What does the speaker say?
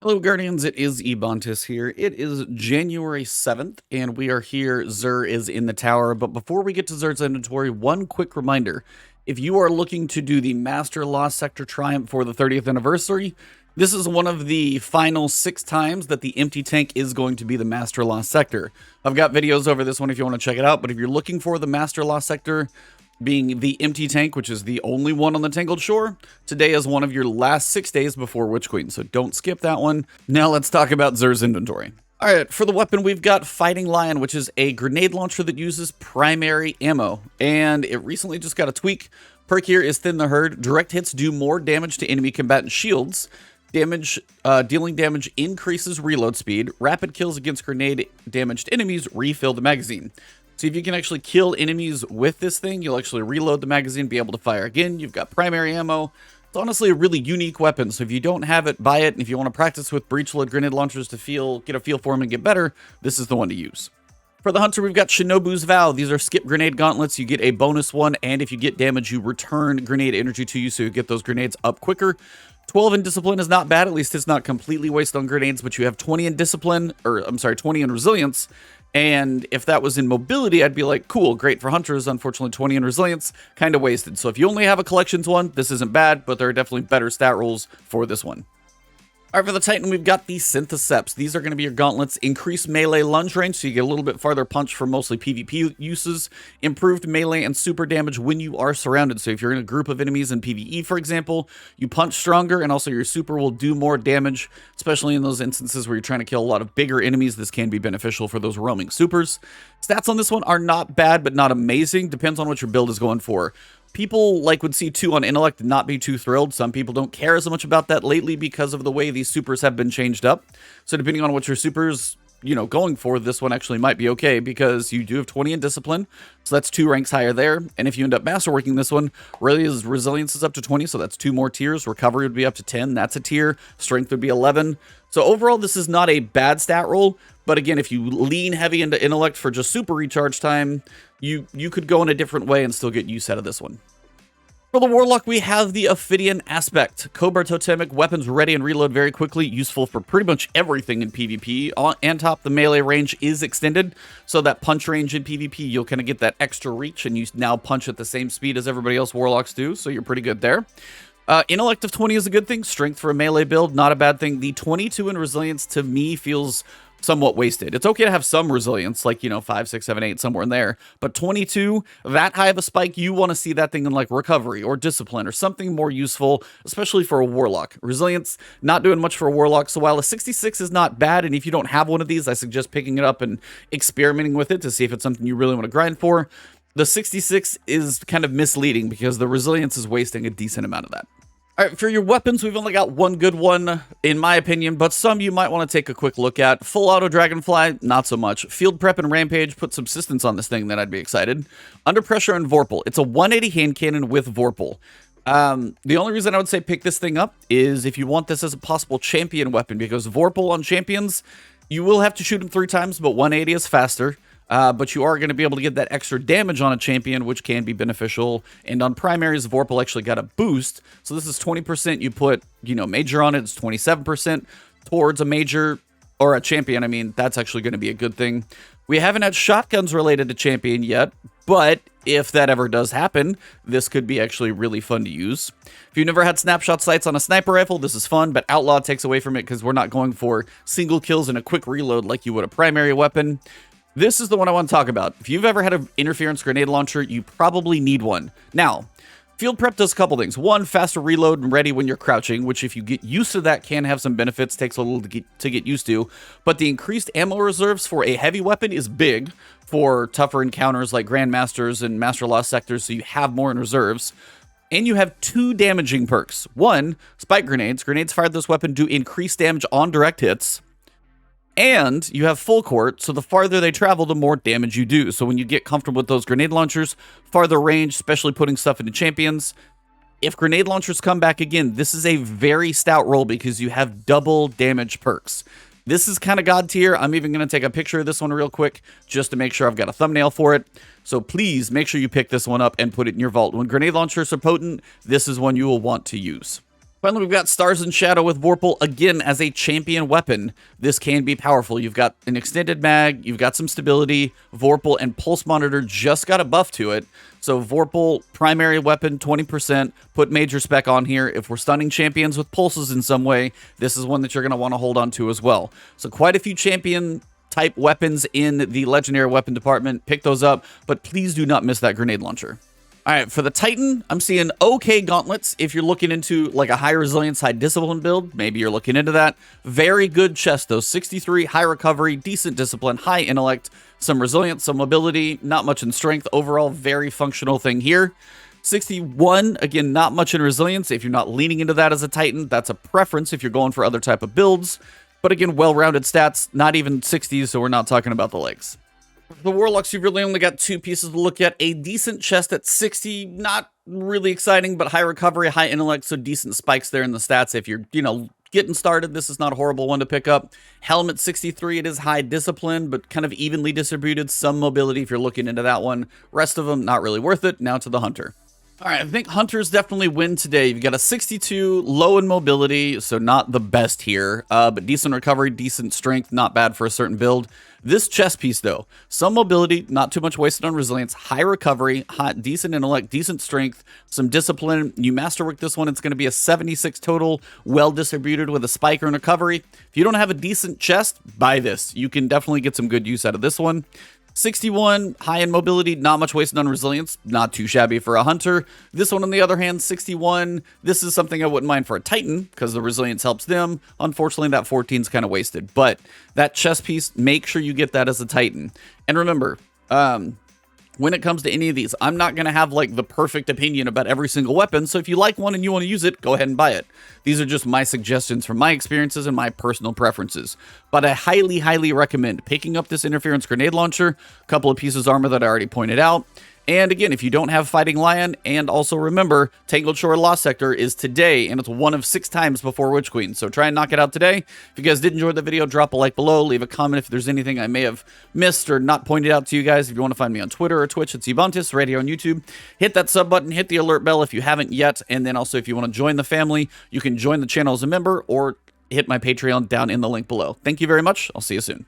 Hello, Guardians. It is Ebontis here. It is January 7th, and we are here. Zur is in the tower. But before we get to Zur's inventory, one quick reminder. If you are looking to do the Master Lost Sector Triumph for the 30th anniversary, this is one of the final 6 times that the empty tank is going to be the Master Lost Sector. I've got videos over this one if you want to check it out, but if you're looking for the Master Lost Sector, being the empty tank, which is the only one on the Tangled Shore, today is one of your last 6 days before Witch Queen, so don't skip that one. Now let's talk about Zur's inventory. Alright, for the weapon we've got Fighting Lion, which is a grenade launcher that uses primary ammo, and it recently just got a tweak. Perk here is Thin the Herd. Direct hits do more damage to enemy combatant shields. Dealing damage increases reload speed. Rapid kills against grenade damaged enemies refill the magazine. So if you can actually kill enemies with this thing, you'll actually reload the magazine, be able to fire again. You've got primary ammo. It's honestly a really unique weapon, so if you don't have it, buy it. And if you want to practice with breach-load grenade launchers to get a feel for them and get better, this is the one to use. For the Hunter, we've got Shinobu's Vow. These are skip grenade gauntlets. You get a bonus one, and if you get damage, you return grenade energy to you, so you get those grenades up quicker. 12 in Discipline is not bad. At least it's not completely wasted on grenades, but you have 20 in Discipline, 20 in Resilience. And if that was in Mobility, I'd be like, cool, great for Hunters. Unfortunately, 20 in Resilience, kind of wasted. So if you only have a Collections one, this isn't bad, but there are definitely better stat rolls for this one. Alright, for the Titan, we've got the Synthoceps. These are going to be your gauntlets. Increased melee lunge range, so you get a little bit farther punch for mostly PvP uses. Improved melee and super damage when you are surrounded. So if you're in a group of enemies in PvE, for example, you punch stronger, and also your super will do more damage, especially in those instances where you're trying to kill a lot of bigger enemies. This can be beneficial for those roaming supers. Stats on this one are not bad, but not amazing. Depends on what your build is going for. People would see 2 on intellect and not be too thrilled. Some people don't care as much about that lately because of the way these supers have been changed up. So depending on what your supers, going for, this one actually might be okay because you do have 20 in Discipline. So that's 2 ranks higher there. And if you end up masterworking this one, Resilience is up to 20, so that's 2 more tiers. Recovery would be up to 10, that's a tier. Strength would be 11. So overall, this is not a bad stat roll. But again, if you lean heavy into intellect for just super recharge time, you could go in a different way and still get use out of this one. For the Warlock, we have the Ophidian aspect. Cobra Totemic, weapons ready and reload very quickly, useful for pretty much everything in PvP. And top, the melee range is extended, so that punch range in PvP, you'll kind of get that extra reach, and you now punch at the same speed as everybody else Warlocks do, so you're pretty good there. Intellect of 20 is a good thing. Strength for a melee build, not a bad thing. The 22 in Resilience, to me, feels somewhat wasted. It's okay to have some resilience, 5, 6, 7, 8, somewhere in there. But 22, that high of a spike, you want to see that thing in recovery or discipline or something more useful, especially for a warlock. Resilience, not doing much for a warlock. So while a 66 is not bad, and if you don't have one of these, I suggest picking it up and experimenting with it to see if it's something you really want to grind for. The 66 is kind of misleading because the resilience is wasting a decent amount of that. Alright, for your weapons, we've only got one good one, in my opinion, but some you might want to take a quick look at. Full Auto Dragonfly, not so much. Field Prep and Rampage, put subsistence on this thing, then I'd be excited. Under Pressure and Vorpal. It's a 180 hand cannon with Vorpal. The only reason I would say pick this thing up is if you want this as a possible champion weapon, because Vorpal on champions, you will have to shoot him 3 times, but 180 is faster. But you are going to be able to get that extra damage on a champion, which can be beneficial. And on primaries, Vorpal actually got a boost. So this is 20%. You put, major on it. It's 27% towards a major or a champion. I mean, that's actually going to be a good thing. We haven't had shotguns related to champion yet, but if that ever does happen, this could be actually really fun to use. If you've never had snapshot sights on a sniper rifle, this is fun, but Outlaw takes away from it because we're not going for single kills and a quick reload like you would a primary weapon. This is the one I want to talk about. If you've ever had an interference grenade launcher, you probably need one. Now, Field Prep does a couple things. One, faster reload and ready when you're crouching, which if you get used to that can have some benefits, takes a little to get used to. But the increased ammo reserves for a heavy weapon is big for tougher encounters like Grandmasters and Master Lost Sectors, so you have more in reserves. And you have 2 damaging perks. One, Spike Grenades. Grenades fired this weapon do increased damage on direct hits. And you have full court, so the farther they travel, the more damage you do. So when you get comfortable with those grenade launchers, farther range, especially putting stuff into champions, if grenade launchers come back again, this is a very stout roll because you have double damage perks. This is kind of god tier. I'm even going to take a picture of this one real quick just to make sure I've got a thumbnail for it. So please make sure you pick this one up and put it in your vault. When grenade launchers are potent, this is one you will want to use. Finally, we've got Stars and Shadow with Vorpal, again, as a champion weapon. This can be powerful. You've got an extended mag, you've got some stability. Vorpal and Pulse Monitor just got a buff to it. So Vorpal, primary weapon, 20%. Put major spec on here. If we're stunning champions with pulses in some way, this is one that you're going to want to hold on to as well. So quite a few champion type weapons in the legendary weapon department. Pick those up, but please do not miss that grenade launcher. All right, for the Titan, I'm seeing okay gauntlets. If you're looking into like a high resilience, high discipline build, maybe you're looking into that. Very good chest though, 63, high recovery, decent discipline, high intellect, some resilience, some mobility, not much in strength. Overall, very functional thing here. 61, again, not much in resilience. If you're not leaning into that as a Titan, that's a preference if you're going for other type of builds. But again, well-rounded stats, not even 60s, so we're not talking about the legs. The Warlocks, you've really only got two pieces to look at. A decent chest at 60, not really exciting, but high recovery, high intellect, so decent spikes there in the stats. If you're, getting started, this is not a horrible one to pick up. Helmet 63, it is high discipline, but kind of evenly distributed. Some mobility if you're looking into that one. Rest of them, not really worth it. Now to the Hunter. All right, I think Hunters definitely win today. You've got a 62, low in mobility, so not the best here, but decent recovery, decent strength, not bad for a certain build. This chest piece, though, some mobility, not too much wasted on resilience, high recovery, decent intellect, decent strength, some discipline. You masterwork this one, it's going to be a 76 total, well distributed with a spike and recovery. If you don't have a decent chest, buy this. You can definitely get some good use out of this one. 61, high in mobility, not much wasted on resilience, not too shabby for a Hunter. This one, on the other hand, 61, this is something I wouldn't mind for a Titan, because the resilience helps them. Unfortunately, that 14 is kind of wasted, but that chest piece, make sure you get that as a Titan. And remember, when it comes to any of these, I'm not going to have like the perfect opinion about every single weapon, so if you like one and you want to use it, go ahead and buy it. These are just my suggestions from my experiences and my personal preferences. But I highly, highly recommend picking up this interference grenade launcher, a couple of pieces of armor that I already pointed out. And again, if you don't have Fighting Lion, and also remember, Tangled Shore Lost Sector is today, and it's one of 6 times before Witch Queen, so try and knock it out today. If you guys did enjoy the video, drop a like below, leave a comment if there's anything I may have missed or not pointed out to you guys. If you want to find me on Twitter or Twitch, it's Ebontis, radio on YouTube. Hit that sub button, hit the alert bell if you haven't yet, and then also if you want to join the family, you can join the channel as a member, or hit my Patreon down in the link below. Thank you very much, I'll see you soon.